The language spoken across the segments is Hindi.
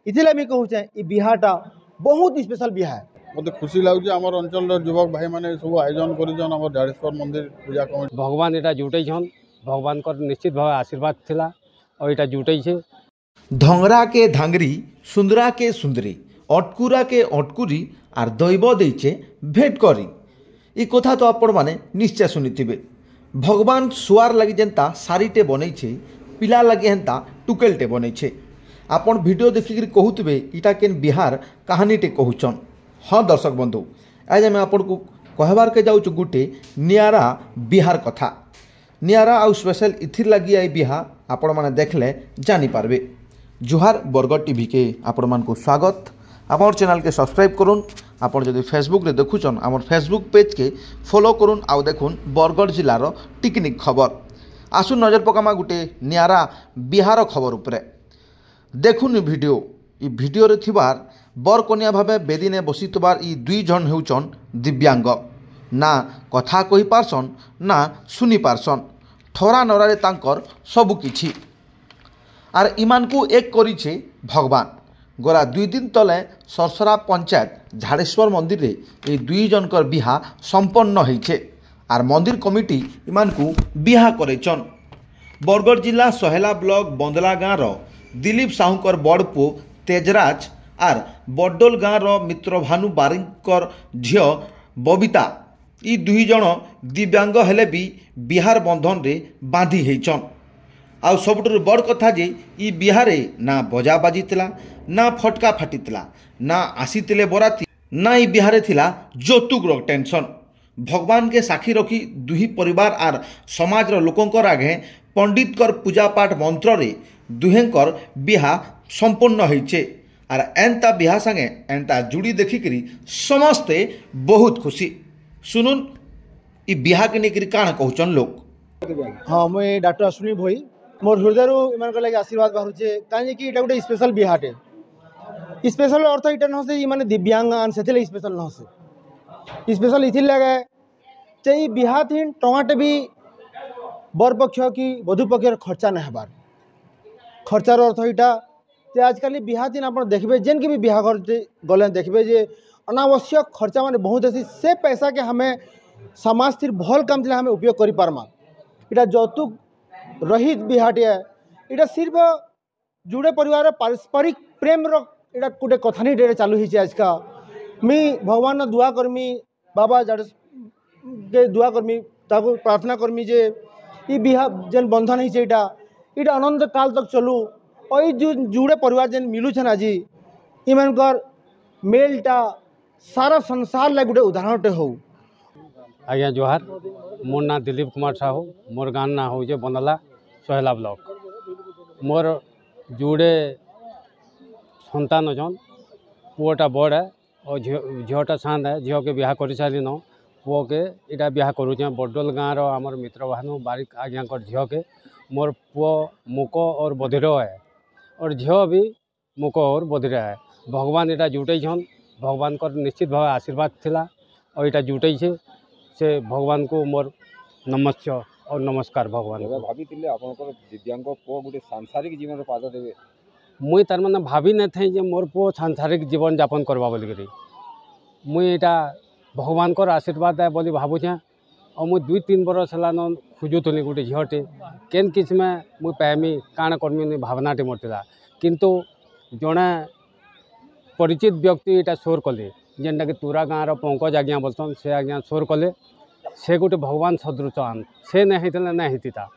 इथिले मुझे कहूचे ये बिहाटा बहुत स्पेशल बिहा है। मत खुशी लगुच आम अंचल युवक भाई मैंने सब आयोजन कर झाड़ेश्वर मंदिर पूजा कमिटी भगवान यहाँ जुटे भगवान को निश्चित भाव आशीर्वाद थिला और यहाँ जुटे धंगरा के धांगरी सुंदरा के सुंदरी अटकुरा के अटकुरी आर दैव देचे भेट करी ई कथा तो आपण माने निश्चय सुनिथिबे। भगवान सुआर लगी जेंता सारीटे बनैछे पिला लगी हेंता टुकेलटे बनैछे। आपण वीडियो देखिक कहूथिबे इटा केन बिहार कहानीटे कहूचन। हाँ दर्शक बंधु आज आम आपन को कहबार के जाऊँ गोटे नियारा बिहार कथा। नियारा आउ स्पेशल इथिर लगी आई बिहा आपण माने देखले जानी पारबे। जुहार बरगढ़ टीवी के आपण मान को स्वागत। आम चैनल के सब्सक्राइब करुन। आपड़ जदि फेसबुक रे देखुचन आम फेसबुक पेज के फॉलो करुन आउ देखुन बरगढ़ जिलार टिकनिक खबर। आसु नजर पकामा गोटे नियारा बिहार खबर उपरे देखुन वीडियो। ई वीडियो रे थिबार बरकनिया भावे बेदीने बसितबार ई दुई जन हेउचन दिव्यांग। ना कथा कहि पारसन ना सुनी पारसन ठरा नरारे तांकर सबु किछि। आर इमान को एक करिछे भगवान। गला 2 दिन तले सरसरा पंचायत झाड़ेश्वर मंदिर रे ए दुई जनकर बिहा संपन्न होइछे। आर मंदिर कमिटी इमान को बिहा करेचन। बरगढ़ जिला सहेला ब्लॉक बंदला गाँव दिलीप साहूकर बड़ पु तेजराज आर बडोल गाँव मित्रभानु बारिकर झियो बबिता ई दुई जन दिव्यांग हेले भी बिहार बंधन रे बांधी हेचन। आउ सबुठ बड़ कथा जे ई बिहारे ना बजा बाजीला ना फटका फाटीला ना आसीतिले बराती ना ई बिहारे थिला जौतुक टेंशन। भगवान के साक्षी रखी दुही परिवार आर समाज लोकंकर आगे पंडितकर पूजा पाठ मंत्र रे दुहेंकर बिहा संपन्न होइछे। आर एंता बिहा संगे एंता जुड़ी देखिकरी समस्ते बहुत खुशी। सुनुन ई बिहा के नेकरी काण कहउचन लोग। हाँ मुझे डॉक्टर अश्विनी भोई मोर हृदय इन लगे आशीर्वाद बाहर कहीं कि इटा गोटे स्पेशल बिहाटे। स्पेशल अर्थ इटा न से माने दिव्यांग से स्पेशल न से स्पेशल इथि लगे चाहे बिहा थीन टमाटे भी बर पक्ष कि वधु पक्ष खर्चा नहीं हबार। खर्चार अर्थ इटा जे आजकल बिहा दिन आप देखबे जेन के भी बिहा घर गले देखबे जे अनावश्यक खर्चा माने बहुत ऐसी से पैसा के हमें समाज थी भल काम थी हमें उपयोग कर पारमा। इटा जौतुक रहित बिहाटिया इटा सिर्फ जुड़े परिवार पारस्परिक प्रेम इटा गोटे कथानी डेरे चालू ही आजका। मी भगवान दुआ करमी बाबा जड़ के दुआ करमी ताको प्रार्थना करमी जे ई बिहा जेन बंधन है इटा इटा अनंत काल तक चलू और ये जो जुड़े परिवार जेन मिलुछन आज इमानकर मेलटा सारा संसार लगे गोटे उदाहरणटे हो। आज्ञा जोहार मोर ना दिलीप कुमार साहू मोर गाँव ना हो बंदला सहेला ब्लॉक। मोर जुड़े सन्तान अछन पुओटा बड़ है और झीटा सात है। झील के बिहा कर सारी न पुओ के इटा बिहा करुचे बडोल गाँव आमर मित्र भानु बारिक आज्ञा झील के मोर पुओ मुक और बधिर है और झील भी मुक और बधिर है। भगवान इटा जुटे भगवान को निश्चित भाव आशीर्वाद थिला और यहाँ जुटे से भगवान को मोर नमस्ते और नमस्कार। भगवान भाभी दिव्यांग पुओ गोटे सांसारिक जीवन पाद देवे मुई तार माने भाभी न थे जे मोर पुओ सांसारिक जीवन यापन करवा बोलिक मुई यहाँ भगवान को आशीर्वाद है बोली भावुचे। और मुई 2-3 बरस है खोजुली गोटे झीटे केन किस्म मुई पाइमी काण करमी भावनाटे मोर था। किंतु जड़े परिचित व्यक्ति यहाँ सोर कले जेनटा कि तुरा गाँव पंकज आज्ञा बोलसन से आज्ञा सोर कले से गोटे भगवान सदृश आन से नहीं होता नहीं होता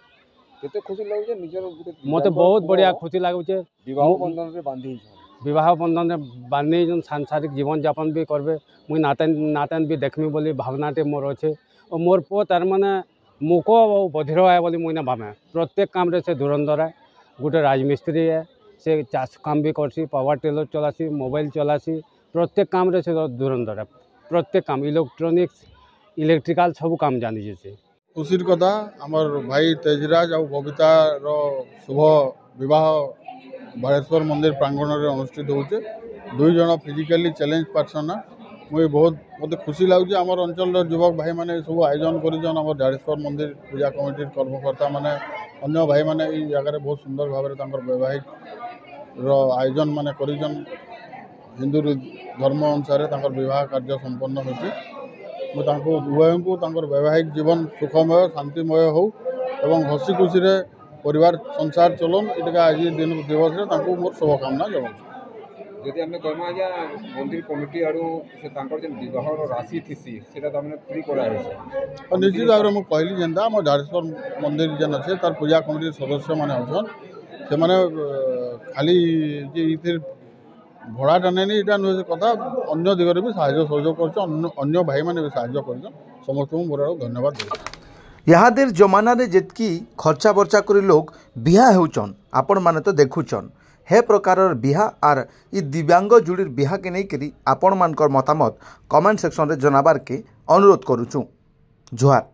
केते खुशी लगुचे निजर मत बहुत बढ़िया खुशी लगुचे। विवाह बंधन रे बांधी जो सांसारिक जीवन यापन भी करबे मुई नातन भी देखमी बोली भावनाटे मोर अच्छे। और मोर पुओ तार माने मुको बधिर है बोली मुई ना भावे। प्रत्येक काम रे से धुरंधर है गोटे राजमिस्त्री है से चाष काम भी करसी पावर टेलर चलासी मोबाइल चलासी प्रत्येक काम रे से धुरंधर है। प्रत्येक काम इलेक्ट्रोनिक्स इलेक्ट्रिकल सब काम जानी जैसे खुशीर कथा आमर भाई तेजराज और बबितार शुभ विवाह झाड़ेश्वर मंदिर प्रांगण में अनुष्ठित होचे। दुई जन फिजिकली चैलेंज पर्सन मुझे बहुत मत खुशी लगुच आम अंचल युवक भाई मैंने सब आयोजन कर झाड़ेश्वर मंदिर पूजा कमिटी कर्मकर्ता मैंने अन्य भाई मैंने जगह बहुत सुंदर भाव में वैवाहिक आयोजन माने करिजन हिंदू धर्म अनुसार तांकर विवाह कार्य संपन्न होची मु तांको उभय को तांकर वैवाहिक जीवन सुखमय शांतिमय हो एवं हसी खुशी रे परिवार संसार चलन इटका आज दिन दिवस रे तांको मोर शुभकामना जणाउछु। जदि आम कहमा आज्ञा मंदिर कमिटी आड़ू से विवाह राशि थी से फ्री कराई और निश्चित भाव में कहली जेनता आम झारेश्वर मंदिर जेन अच्छे तार पूजा कमिटी सदस्य मैंने अच्छन से मैंने खाली ये भड़ाटा नहीं यहाँ नुहे कथा अन्य दिगरे भी साहय सहयोग कर भाई मैंने भी साहय कर समस्त मोर आड़ धन्यवाद देउछि। इहादेर जमाना रे जेतकी खर्चा बर्चा करी लोग बिहा हेउचन आपण माने तो देखुचन हे प्रकार बिहा आर इ दिव्यांग जोड़ी बिहा के नहीं करी आपण मानकर मतामत कमेंट सेक्शन रे जनाबार के अनुरोध करूचु। जोहार।